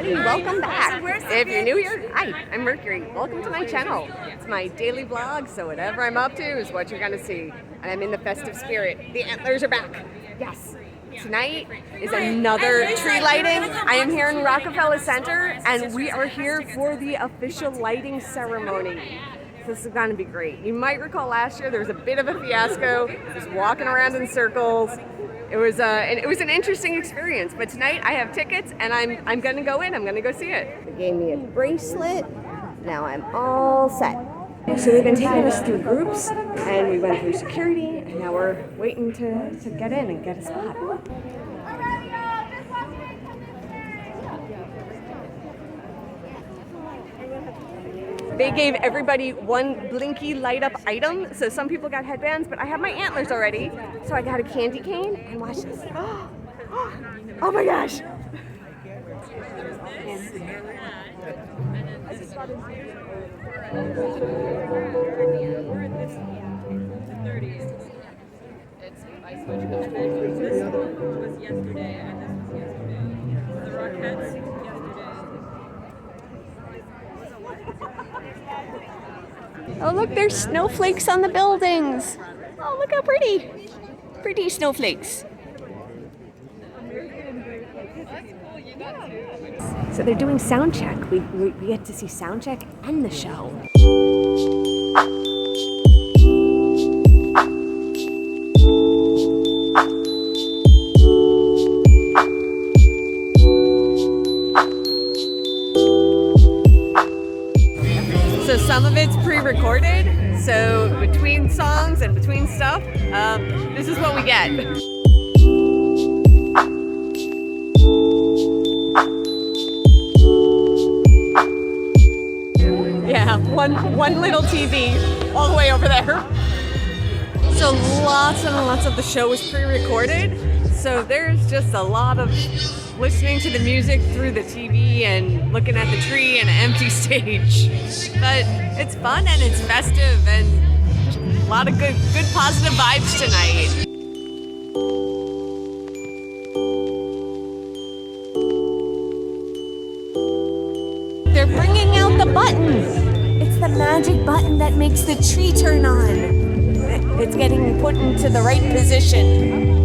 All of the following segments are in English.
everybody, welcome back. If you're new here, hi, I'm Mercury. Welcome to my channel. It's my daily vlog, so whatever I'm up to is what you're gonna see. And I'm in the festive spirit. The antlers are back. Yes. Tonight is another tree lighting. I am here in Rockefeller Center, and we are here for the official lighting ceremony. This is gonna be great. You might recall last year there was a bit of a fiasco, just walking around in circles. It was an interesting experience, but tonight I have tickets and I'm gonna go in, I'm gonna go see it. They gave me a bracelet, now I'm all set. So they've been taking us through groups and we went through security and now we're waiting to get in and get a spot. They gave everybody one blinky light up item. So some people got headbands, but I have my antlers already. So I got a candy cane and watch this. Oh my gosh. Oh look, there's snowflakes on the buildings. Oh, look how pretty. Pretty snowflakes. So they're doing sound check. We get to see sound check and the show. So some of it's pre-recorded, so between songs and between stuff, this is what we get. Yeah, one little TV all the way over there. So lots and lots of the show was pre-recorded, so there's just a lot of listening to the music through the TV and looking at the tree and an empty stage. But it's fun and it's festive and a lot of good positive vibes tonight. They're bringing out the button. It's the magic button that makes the tree turn on. It's getting put into the right position.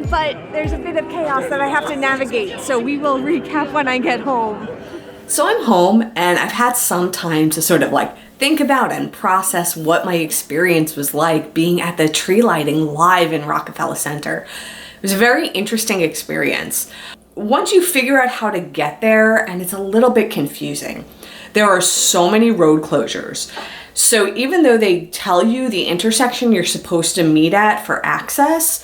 But there's a bit of chaos that I have to navigate, so we will recap when I get home. So I'm home and I've had some time to sort of like think about and process what my experience was like being at the tree lighting live in Rockefeller Center. It was a very interesting experience. Once you figure out how to get there, and it's a little bit confusing, there are so many road closures. So even though they tell you the intersection you're supposed to meet at for access,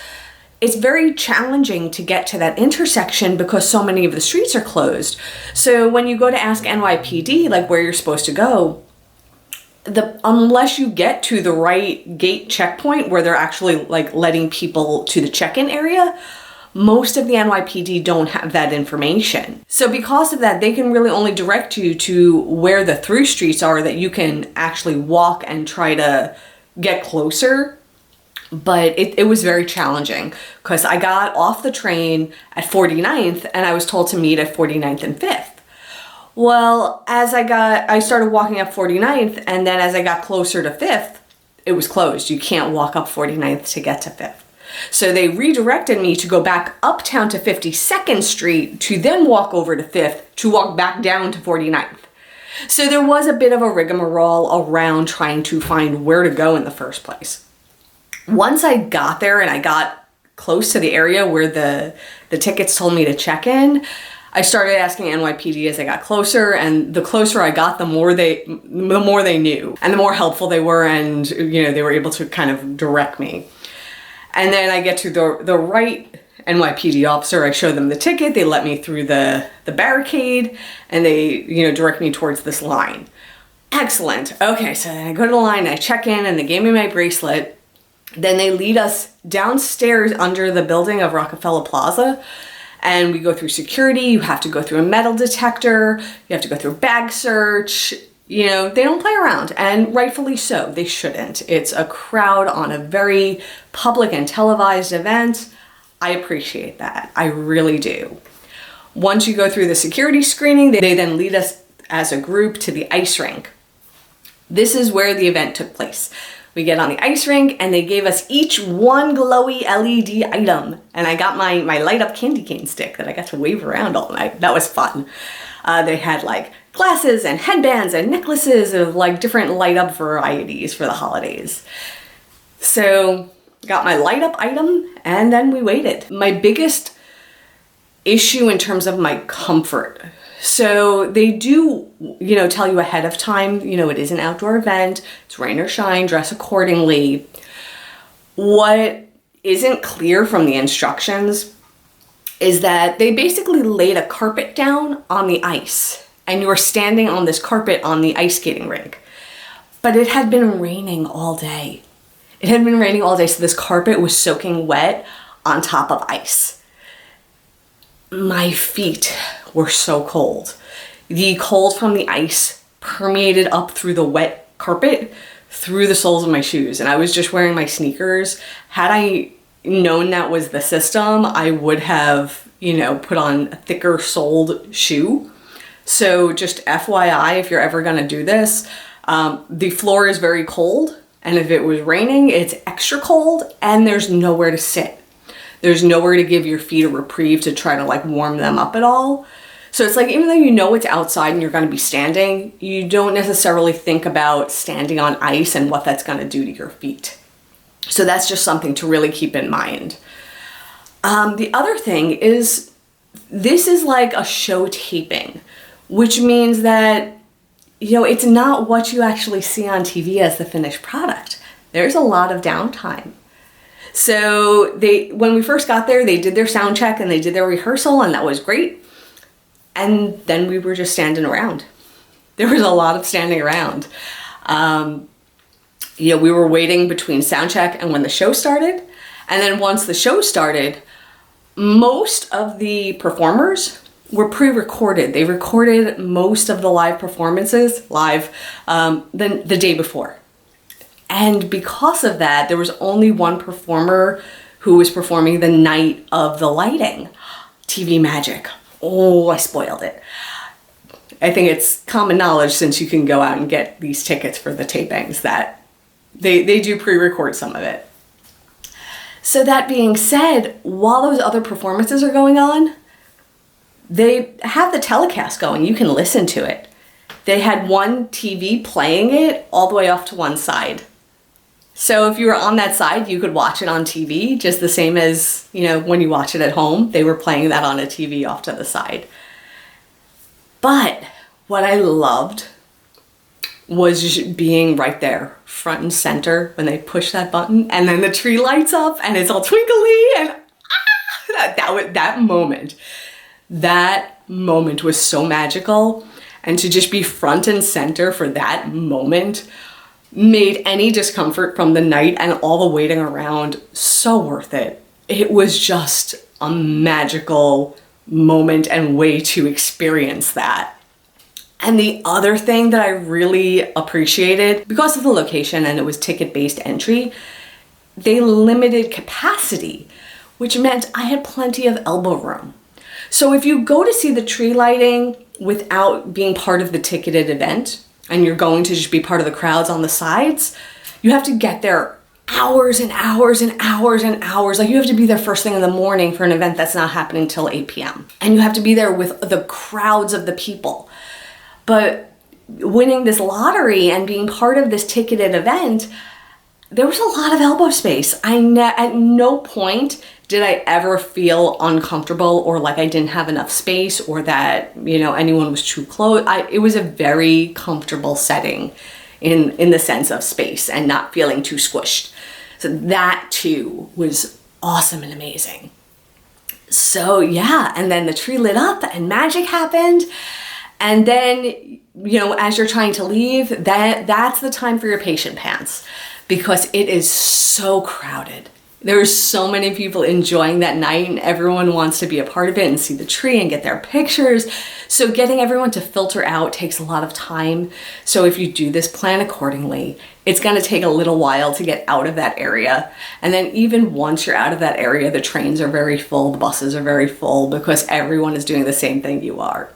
it's very challenging to get to that intersection because so many of the streets are closed. So when you go to ask NYPD, like where you're supposed to go, unless you get to the right gate checkpoint where they're actually like letting people to the check-in area, most of the NYPD don't have that information. So because of that, they can really only direct you to where the through streets are that you can actually walk and try to get closer. But it was very challenging because I got off the train at 49th and I was told to meet at 49th and 5th. Well, I started walking up 49th, and then as I got closer to 5th, it was closed. You can't walk up 49th to get to 5th. So they redirected me to go back uptown to 52nd Street to then walk over to 5th to walk back down to 49th. So there was a bit of a rigmarole around trying to find where to go in the first place. Once I got there and I got close to the area where the tickets told me to check in, I started asking NYPD as I got closer, and the closer I got, the more they knew and the more helpful they were, and they were able to kind of direct me. And then I get to the right NYPD officer. I show them the ticket, they let me through the barricade, and they, direct me towards this line. Excellent. Okay, so I go to the line, I check in, and they gave me my bracelet. Then they lead us downstairs under the building of Rockefeller Plaza, and we go through security. You have to go through a metal detector, you have to go through a bag search. They don't play around, and rightfully so. They shouldn't. It's a crowd on a very public and televised event. I appreciate that. I really do. Once you go through the security screening, they then lead us as a group to the ice rink. This is where the event took place. We get on the ice rink, and they gave us each one glowy LED item. And I got my light up candy cane stick that I got to wave around all night. That was fun. They had like glasses and headbands and necklaces of like different light up varieties for the holidays. So got my light up item, and then we waited. My biggest issue in terms of my comfort. So they do, tell you ahead of time, it is an outdoor event, it's rain or shine, dress accordingly. What isn't clear from the instructions is that they basically laid a carpet down on the ice, and you were standing on this carpet on the ice skating rink. But it had been raining all day. It had been raining all day, so this carpet was soaking wet on top of ice. My feet were so cold. The cold from the ice permeated up through the wet carpet, through the soles of my shoes, and I was just wearing my sneakers. Had I known that was the system, I would have, put on a thicker soled shoe. So just FYI, if you're ever gonna do this, the floor is very cold, and if it was raining, it's extra cold, and there's nowhere to sit. There's nowhere to give your feet a reprieve to try to like warm them up at all. So it's like, even though it's outside and you're gonna be standing, you don't necessarily think about standing on ice and what that's gonna do to your feet. So that's just something to really keep in mind. The other thing is, this is like a show taping, which means that, it's not what you actually see on TV as the finished product. There's a lot of downtime. So when we first got there, they did their sound check and they did their rehearsal, and that was great. And then we were just standing around. There was a lot of standing around. We were waiting between sound check and when the show started. And then once the show started, most of the performers were pre-recorded. They recorded most of the live performances live the day before. And because of that, there was only one performer who was performing the night of the lighting. TV magic. Oh, I spoiled it. I think it's common knowledge, since you can go out and get these tickets for the tapings, that they do pre-record some of it. So that being said, while those other performances are going on, they have the telecast going. You can listen to it. They had one TV playing it all the way off to one side. So if you were on that side, you could watch it on TV, just the same as, when you watch it at home, they were playing that on a TV off to the side. But what I loved was just being right there, front and center, when they push that button, and then the tree lights up and it's all twinkly, and that moment was so magical. And to just be front and center for that moment made any discomfort from the night and all the waiting around so worth it. It was just a magical moment and way to experience that. And the other thing that I really appreciated, because of the location and it was ticket-based entry, they limited capacity, which meant I had plenty of elbow room. So if you go to see the tree lighting without being part of the ticketed event, and you're going to just be part of the crowds on the sides, you have to get there hours and hours and hours and hours. Like, you have to be there first thing in the morning for an event that's not happening till 8 p.m. And you have to be there with the crowds of the people. But winning this lottery and being part of this ticketed event, there was a lot of elbow space. At no point did I ever feel uncomfortable or like I didn't have enough space or that, anyone was too close. It was a very comfortable setting in the sense of space and not feeling too squished. So that too was awesome and amazing. So yeah, and then the tree lit up and magic happened. And then, you know, as you're trying to leave, that's the time for your patient pants, because it is so crowded. There's so many people enjoying that night, and everyone wants to be a part of it and see the tree and get their pictures. So getting everyone to filter out takes a lot of time. So if you do this plan accordingly, it's going to take a little while to get out of that area. And then even once you're out of that area, the trains are very full, the buses are very full, because everyone is doing the same thing you are.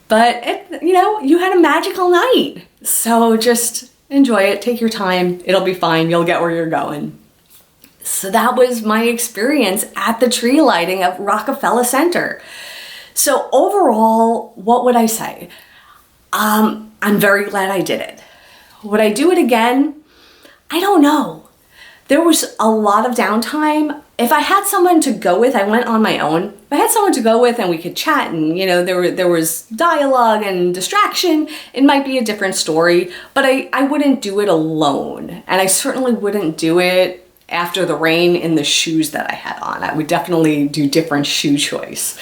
But you know, you had a magical night. So just enjoy it, take your time, it'll be fine, you'll get where you're going. So that was my experience at the tree lighting of Rockefeller Center. So overall, what would I say? I'm very glad I did it. Would I do it again? I don't know. There was a lot of downtime. If I had someone to go with, I went on my own. If I had someone to go with and we could chat and, you know, there was dialogue and distraction, it might be a different story, but I wouldn't do it alone. And I certainly wouldn't do it after the rain in the shoes that I had on. I would definitely do different shoe choice.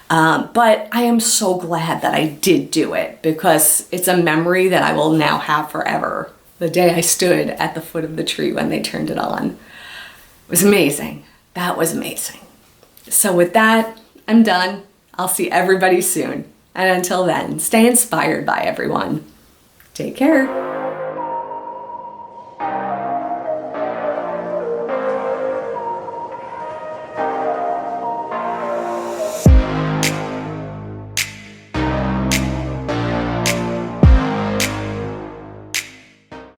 But I am so glad that I did do it, because it's a memory that I will now have forever. The day I stood at the foot of the tree when they turned it on. It was amazing. That was amazing. So with that, I'm done. I'll see everybody soon. And until then, stay inspired by everyone. Take care.